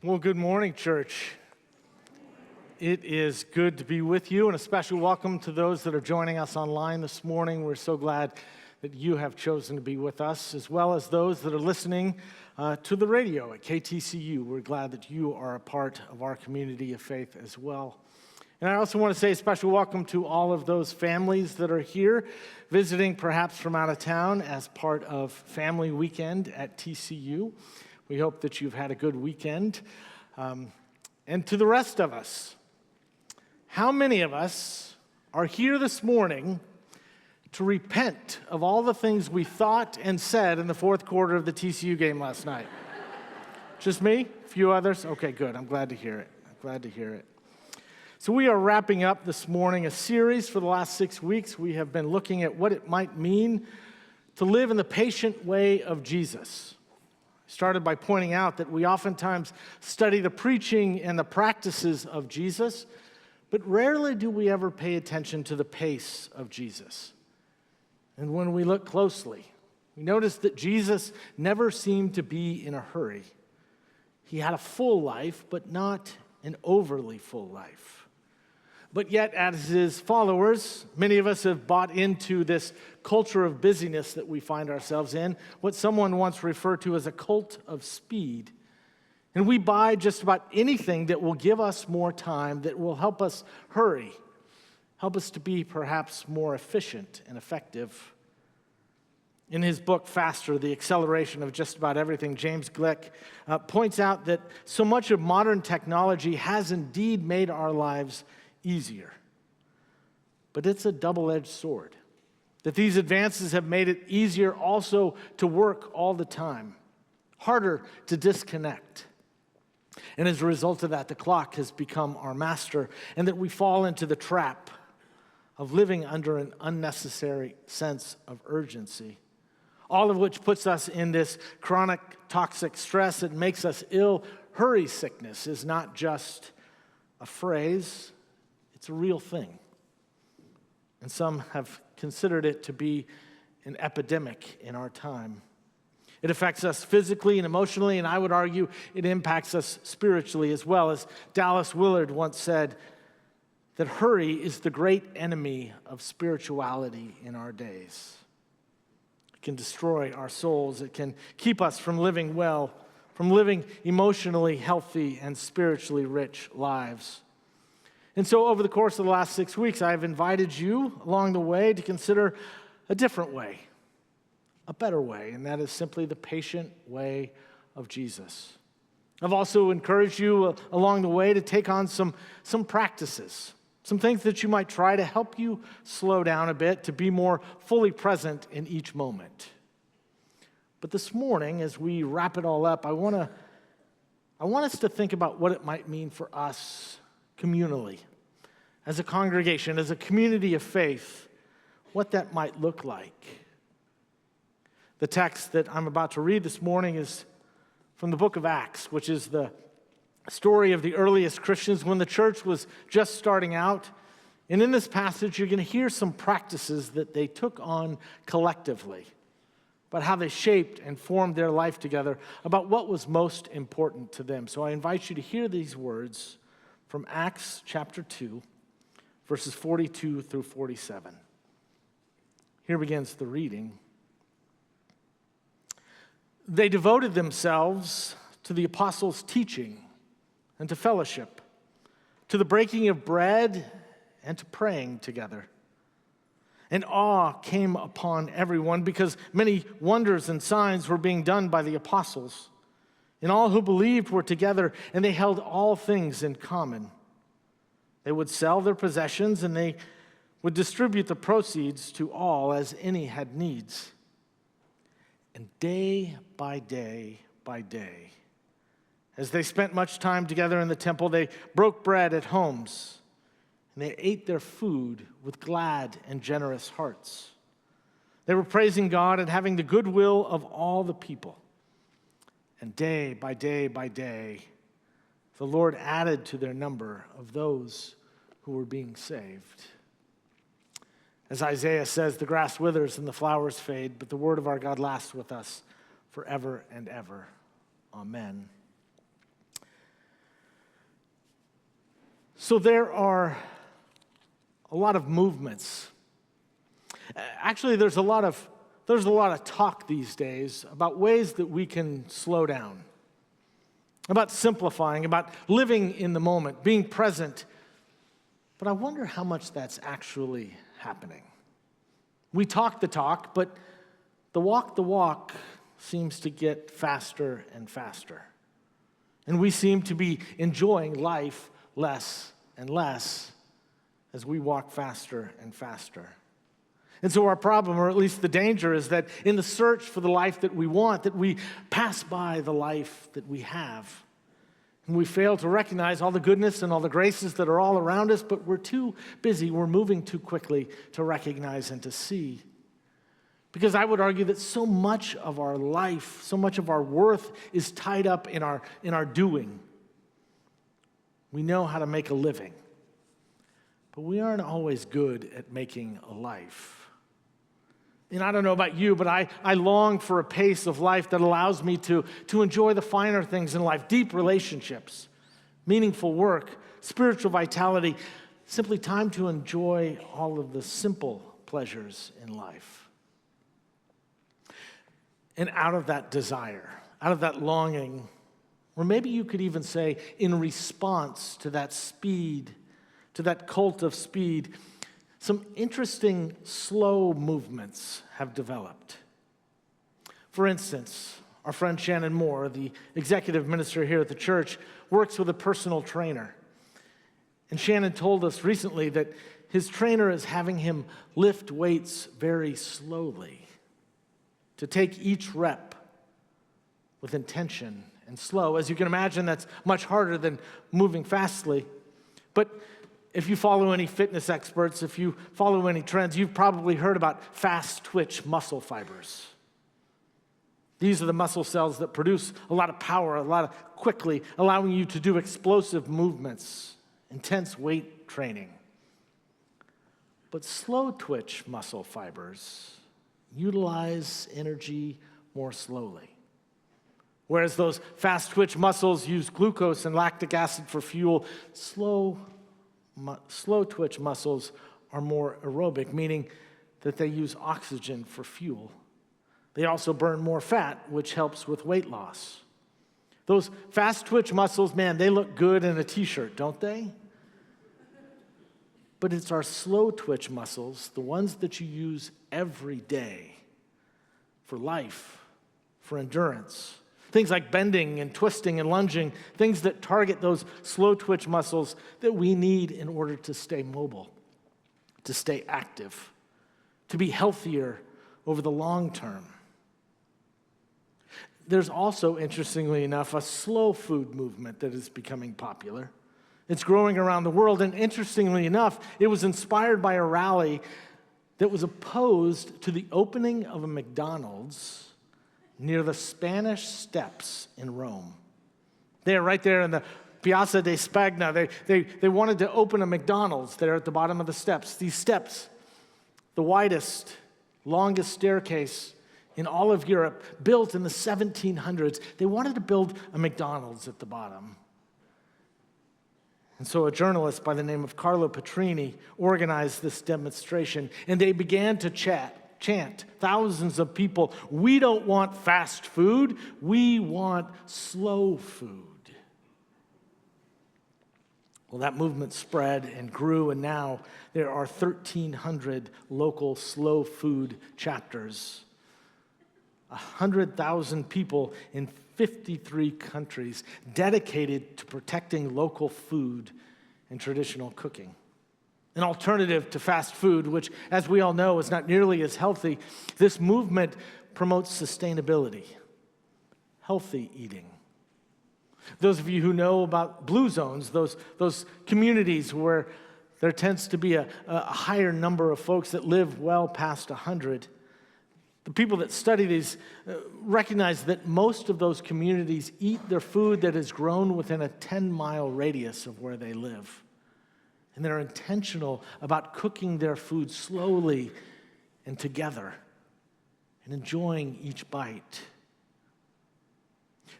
Well, good morning, church. It is good to be with you, and a special welcome to those that are joining us online this morning. We're so glad that you have chosen to be with us, as well as those that are listening to the radio at KTCU. We're glad that you are a part of our community of faith as well. And I also want to say a special welcome to all of those families that are here, visiting perhaps from out of town as part of Family Weekend at TCU. We hope that you've had a good weekend. And to the rest of us, how many of us are here this morning to repent of all the things we thought and said in the fourth quarter of the TCU game last night? Just me? A few others? Okay, good. I'm glad to hear it. So we are wrapping up this morning a series for the last 6 weeks. We have been looking at what it might mean to live in the patient way of Jesus. Started by pointing out that we oftentimes study the preaching and the practices of Jesus, but rarely do we ever pay attention to the pace of Jesus. And when we look closely, we notice that Jesus never seemed to be in a hurry. He had a full life, but not an overly full life. But yet, as his followers, many of us have bought into this culture of busyness that we find ourselves in, what someone once referred to as a cult of speed. And we buy just about anything that will give us more time, that will help us hurry, help us to be perhaps more efficient and effective. In his book, Faster, The Acceleration of Just About Everything, James Glick points out that so much of modern technology has indeed made our lives easier. But it's a double-edged sword, that these advances have made it easier also to work all the time, harder to disconnect. And as a result of that, the clock has become our master, and that we fall into the trap of living under an unnecessary sense of urgency, all of which puts us in this chronic toxic stress that makes us ill. Hurry sickness is not just a phrase, it's a real thing. And some have considered it to be an epidemic in our time. It affects us physically and emotionally, and I would argue it impacts us spiritually as well. As Dallas Willard once said, that hurry is the great enemy of spirituality in our days. It can destroy our souls. It can keep us from living well, from living emotionally healthy and spiritually rich lives. And so over the course of the last 6 weeks, I've invited you along the way to consider a different way, a better way, and that is simply the patient way of Jesus. I've also encouraged you along the way to take on some practices, some things that you might try to help you slow down a bit, to be more fully present in each moment. But this morning, as we wrap it all up, I want us to think about what it might mean for us communally, as a congregation, as a community of faith, what that might look like. The text that I'm about to read this morning is from the book of Acts, which is the story of the earliest Christians when the church was just starting out. And in this passage, you're going to hear some practices that they took on collectively, about how they shaped and formed their life together, about what was most important to them. So I invite you to hear these words from Acts chapter 2, verses 42 through 47. Here begins the reading. They devoted themselves to the apostles' teaching and to fellowship, to the breaking of bread and to praying together. And awe came upon everyone because many wonders and signs were being done by the apostles. And all who believed were together, and they held all things in common. They would sell their possessions, and they would distribute the proceeds to all as any had needs. And day by day, as they spent much time together in the temple, they broke bread at homes, and they ate their food with glad and generous hearts. They were praising God and having the goodwill of all the people. And day by day, the Lord added to their number of those who were being saved. As Isaiah says, the grass withers and the flowers fade, but the word of our God lasts with us forever and ever. Amen. So there are a lot of movements. Actually, there's a lot of talk these days about ways that we can slow down, about simplifying, about living in the moment, being present. But I wonder how much that's actually happening. We talk the talk, but the walk seems to get faster and faster. And we seem to be enjoying life less and less as we walk faster and faster. And so our problem, or at least the danger, is that in the search for the life that we want, that we pass by the life that we have. And we fail to recognize all the goodness and all the graces that are all around us, but we're too busy, we're moving too quickly to recognize and to see. Because I would argue that so much of our life, so much of our worth is tied up in our doing. We know how to make a living, but we aren't always good at making a life. And I don't know about you, but I long for a pace of life that allows me to enjoy the finer things in life, deep relationships, meaningful work, spiritual vitality, simply time to enjoy all of the simple pleasures in life. And out of that desire, out of that longing, or maybe you could even say in response to that speed, to that cult of speed, some interesting slow movements have developed. For instance, our friend Shannon Moore, the executive minister here at the church, works with a personal trainer. And Shannon told us recently that his trainer is having him lift weights very slowly, to take each rep with intention and slow. As you can imagine, that's much harder than moving fastly. But if you follow any fitness experts, if you follow any trends, you've probably heard about fast twitch muscle fibers. These are the muscle cells that produce a lot of power, quickly, allowing you to do explosive movements, intense weight training. But slow twitch muscle fibers utilize energy more slowly. Whereas those fast twitch muscles use glucose and lactic acid for fuel, slow twitch muscles are more aerobic, meaning that they use oxygen for fuel. They also burn more fat, which helps with weight loss. Those fast twitch muscles, man, they look good in a t-shirt, don't they? But it's our slow twitch muscles, the ones that you use every day for life, for endurance. Things like bending and twisting and lunging, things that target those slow twitch muscles that we need in order to stay mobile, to stay active, to be healthier over the long term. There's also, interestingly enough, a slow food movement that is becoming popular. It's growing around the world, and interestingly enough, it was inspired by a rally that was opposed to the opening of a McDonald's near the Spanish Steps in Rome. They're right there in the Piazza de Spagna. They wanted to open a McDonald's there at the bottom of the steps. These steps, the widest, longest staircase in all of Europe, built in the 1700s. They wanted to build a McDonald's at the bottom. And so a journalist by the name of Carlo Petrini organized this demonstration, and they began to chant, thousands of people, "We don't want fast food, we want slow food." Well, that movement spread and grew, and now there are 1,300 local slow food chapters. 100,000 people in 53 countries dedicated to protecting local food and traditional cooking. An alternative to fast food, which, as we all know, is not nearly as healthy, this movement promotes sustainability, healthy eating. Those of you who know about blue zones, those communities where there tends to be a higher number of folks that live well past 100, the people that study these recognize that most of those communities eat their food that is grown within a 10-mile radius of where they live. And they're intentional about cooking their food slowly and together and enjoying each bite.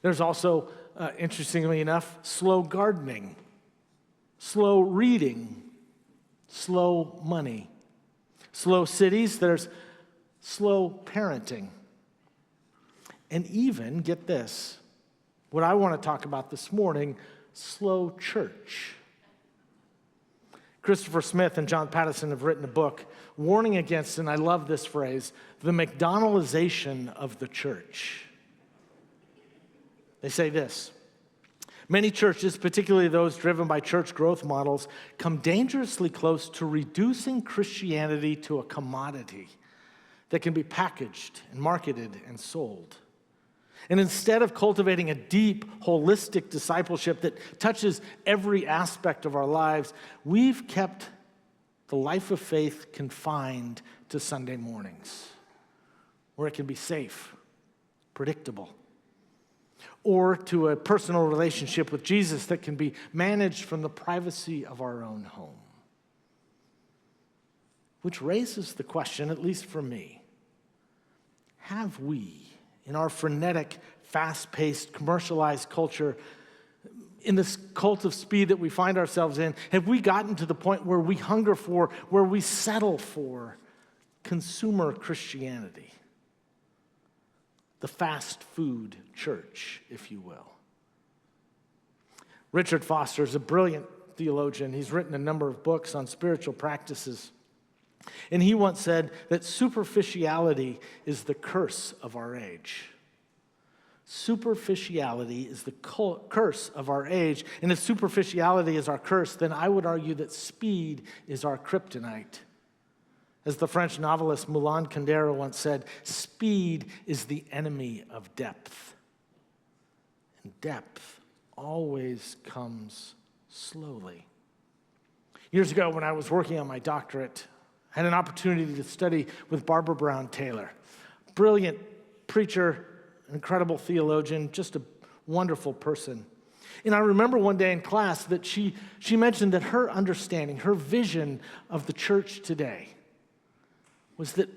There's also, interestingly enough, slow gardening. slow reading, slow money. Slow cities, there's slow parenting. And even, get this, what I want to talk about this morning, slow church. Christopher Smith and John Patterson have written a book warning against, and I love this phrase, the McDonaldization of the church. They say this: many churches, particularly those driven by church growth models, come dangerously close to reducing Christianity to a commodity that can be packaged and marketed and sold. And instead of cultivating a deep, holistic discipleship that touches every aspect of our lives, we've kept the life of faith confined to Sunday mornings, where it can be safe, predictable, or to a personal relationship with Jesus that can be managed from the privacy of our own home. Which raises the question, at least for me, have we, in our frenetic, fast-paced, commercialized culture, in this cult of speed that we find ourselves in, have we gotten to the point where we hunger for, where we settle for consumer Christianity? The fast food church, if you will. Richard Foster is a brilliant theologian. He's written a number of books on spiritual practices. And he once said that superficiality is the curse of our age. Superficiality is the curse of our age. And if superficiality is our curse, then I would argue that speed is our kryptonite. As the French novelist Moulin Kundera once said, speed is the enemy of depth. And depth always comes slowly. Years ago, when I was working on my doctorate, I had an opportunity to study with Barbara Brown Taylor. Brilliant preacher, incredible theologian, just a wonderful person. And I remember one day in class that she mentioned that her understanding, her vision of the church today was that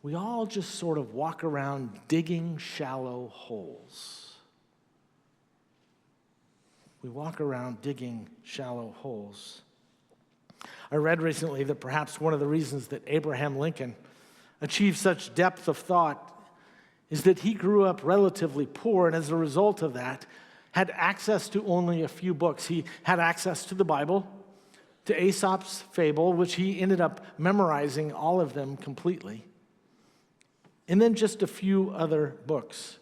we all just sort of walk around digging shallow holes. We walk around digging shallow holes. I read recently that perhaps one of the reasons that Abraham Lincoln achieved such depth of thought is that he grew up relatively poor, and as a result of that, had access to only a few books. He had access to the Bible, to Aesop's fable, which he ended up memorizing all of them completely, and then just a few other books.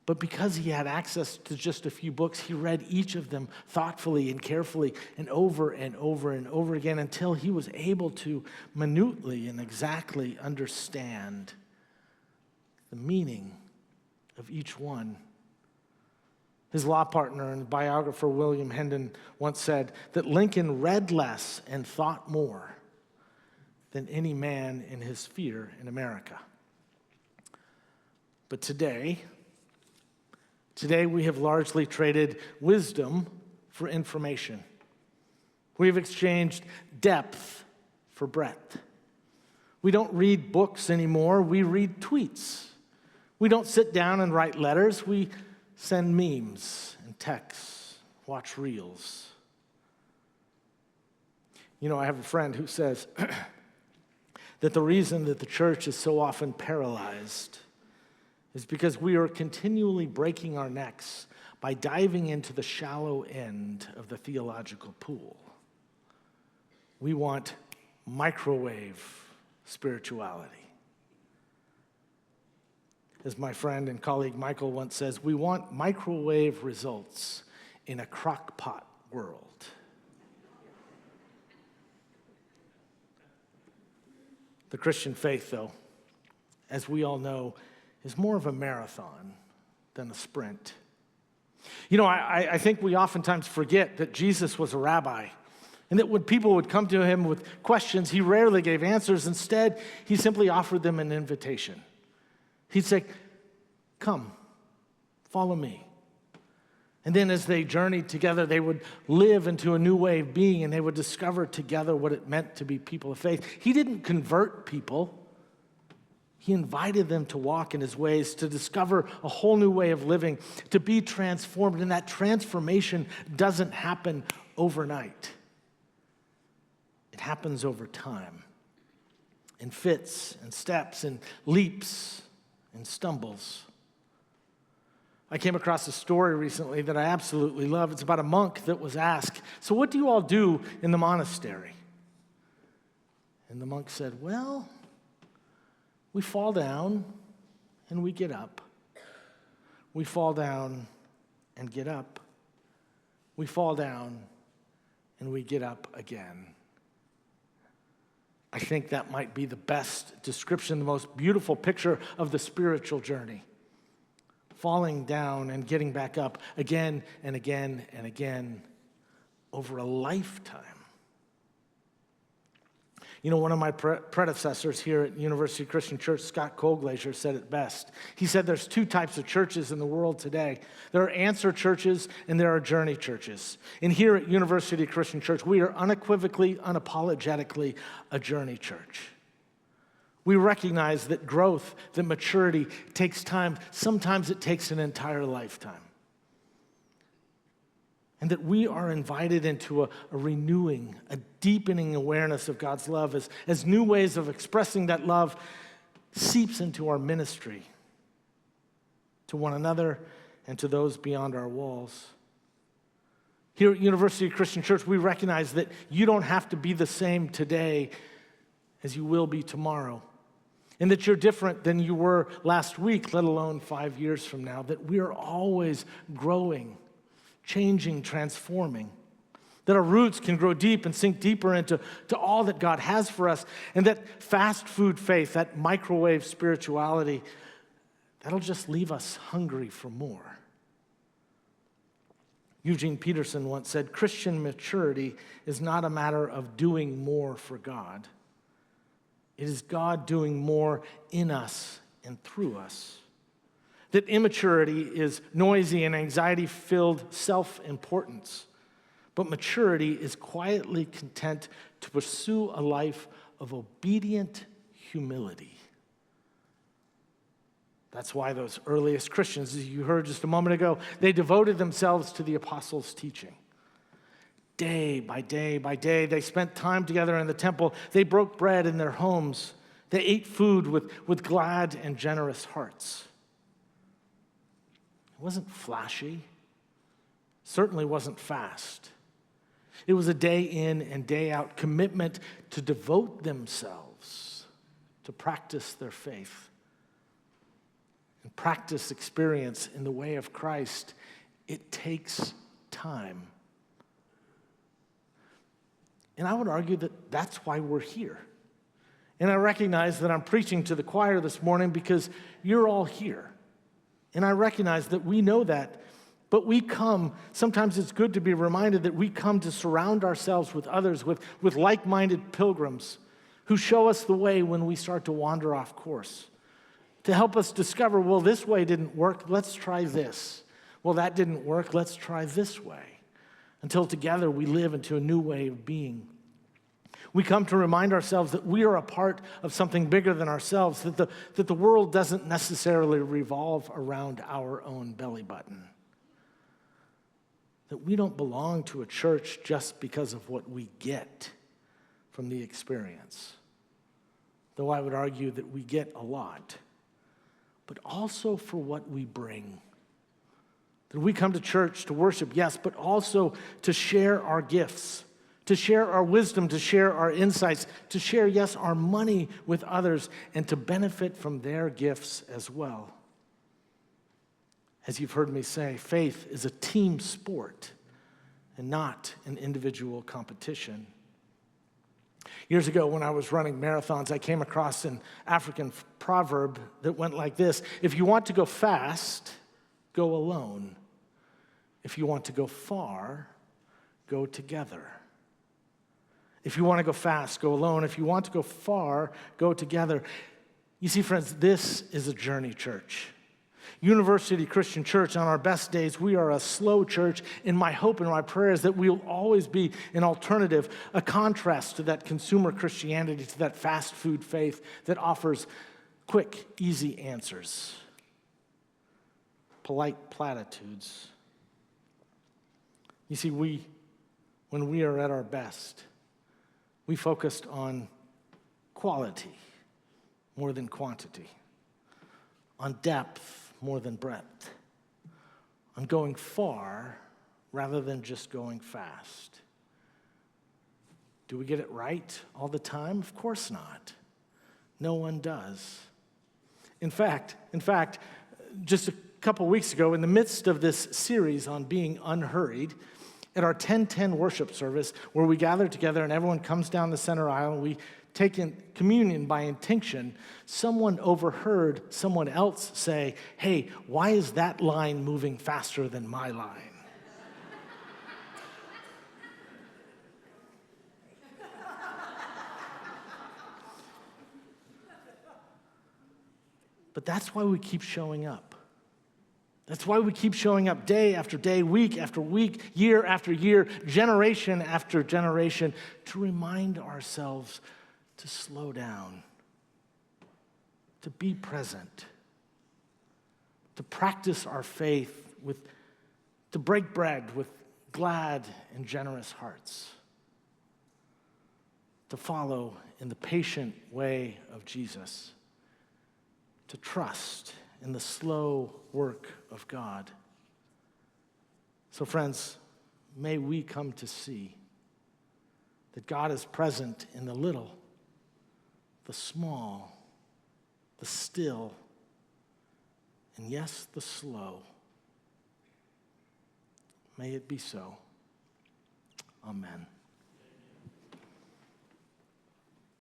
But because he had access to just a few books, he read each of them thoughtfully and carefully and over and over and over again until he was able to minutely and exactly understand the meaning of each one. His law partner and biographer William Hendon once said that Lincoln read less and thought more than any man in his sphere in America. But today we have largely traded wisdom for information. We have exchanged depth for breadth. We don't read books anymore, we read tweets. We don't sit down and write letters, we send memes and texts, watch reels. You know, I have a friend who says that the reason that the church is so often paralyzed is because we are continually breaking our necks by diving into the shallow end of the theological pool. We want microwave spirituality. As my friend and colleague Michael once says, we want microwave results in a crock-pot world. The Christian faith, though, as we all know, is more of a marathon than a sprint. You know, I think we oftentimes forget that Jesus was a rabbi, and that when people would come to him with questions, he rarely gave answers. Instead, he simply offered them an invitation. He'd say, come, follow me. And then as they journeyed together, they would live into a new way of being, and they would discover together what it meant to be people of faith. He didn't convert people. He invited them to walk in his ways, to discover a whole new way of living, to be transformed. And that transformation doesn't happen overnight. It happens over time, in fits and steps and leaps and stumbles. I came across a story recently that I absolutely love. It's about a monk that was asked, "So what do you all do in the monastery?" And the monk said, "Well, we fall down and we get up. We fall down and get up. We fall down and we get up again." I think that might be the best description, the most beautiful picture of the spiritual journey. Falling down and getting back up again and again and again over a lifetime. You know, one of my predecessors here at University Christian Church, Scott Colglazier, said it best. He said there's two types of churches in the world today. There are answer churches and there are journey churches. And here at University Christian Church, we are unequivocally, unapologetically a journey church. We recognize that growth, that maturity takes time. Sometimes it takes an entire lifetime. And that we are invited into a renewing, a deepening awareness of God's love as new ways of expressing that love seeps into our ministry to one another and to those beyond our walls. Here at University Christian Church, we recognize that you don't have to be the same today as you will be tomorrow, and that you're different than you were last week, let alone 5 years from now, that we are always growing, changing, transforming, that our roots can grow deep and sink deeper into all that God has for us, and that fast food faith, that microwave spirituality, that'll just leave us hungry for more. Eugene Peterson once said, "Christian maturity is not a matter of doing more for God. It is God doing more in us and through us." That immaturity is noisy and anxiety-filled self-importance, but maturity is quietly content to pursue a life of obedient humility. That's why those earliest Christians, as you heard just a moment ago, they devoted themselves to the apostles' teaching. Day by day by day, they spent time together in the temple. They broke bread in their homes. They ate food with glad and generous hearts. It wasn't flashy. Certainly wasn't fast. It was a day in and day out commitment to devote themselves to practice their faith and practice experience in the way of Christ. It takes time. And I would argue that that's why we're here. And I recognize that I'm preaching to the choir this morning because you're all here. And I recognize that we know that, but we come, sometimes it's good to be reminded that we come to surround ourselves with others, with like-minded pilgrims who show us the way when we start to wander off course, to help us discover, well, this way didn't work, let's try this. Well, that didn't work, let's try this way, until together we live into a new way of being. We come to remind ourselves that we are a part of something bigger than ourselves, that the world doesn't necessarily revolve around our own belly button. That we don't belong to a church just because of what we get from the experience. Though I would argue that we get a lot, but also for what we bring. That we come to church to worship, yes, but also to share our gifts, to share our wisdom, to share our insights, to share, yes, our money with others, and to benefit from their gifts as well. As you've heard me say, faith is a team sport and not an individual competition. Years ago, when I was running marathons, I came across an African proverb that went like this: if you want to go fast, go alone. If you want to go far, go together. If you want to go fast, go alone. If you want to go far, go together. You see, friends, this is a journey church. University Christian Church, on our best days, we are a slow church, and my hope and my prayer is that we'll always be an alternative, a contrast to that consumer Christianity, to that fast food faith that offers quick, easy answers, polite platitudes. You see, when we are at our best, we focused on quality more than quantity, on depth more than breadth, on going far rather than just going fast. Do we get it right all the time? Of course not. No one does. In fact, just a couple weeks ago, in the midst of this series on being unhurried, at our 10:10 worship service, where we gather together and everyone comes down the center aisle and we take in communion by intinction, someone overheard someone else say, "Hey, why is that line moving faster than my line?" But that's why we keep showing up. That's why we keep showing up day after day, week after week, year after year, generation after generation, to remind ourselves to slow down, to be present, to practice our faith, to break bread with glad and generous hearts, to follow in the patient way of Jesus, to trust in the slow work of God. So friends, may we come to see that God is present in the little, the small, the still, and yes, the slow. May it be so. Amen.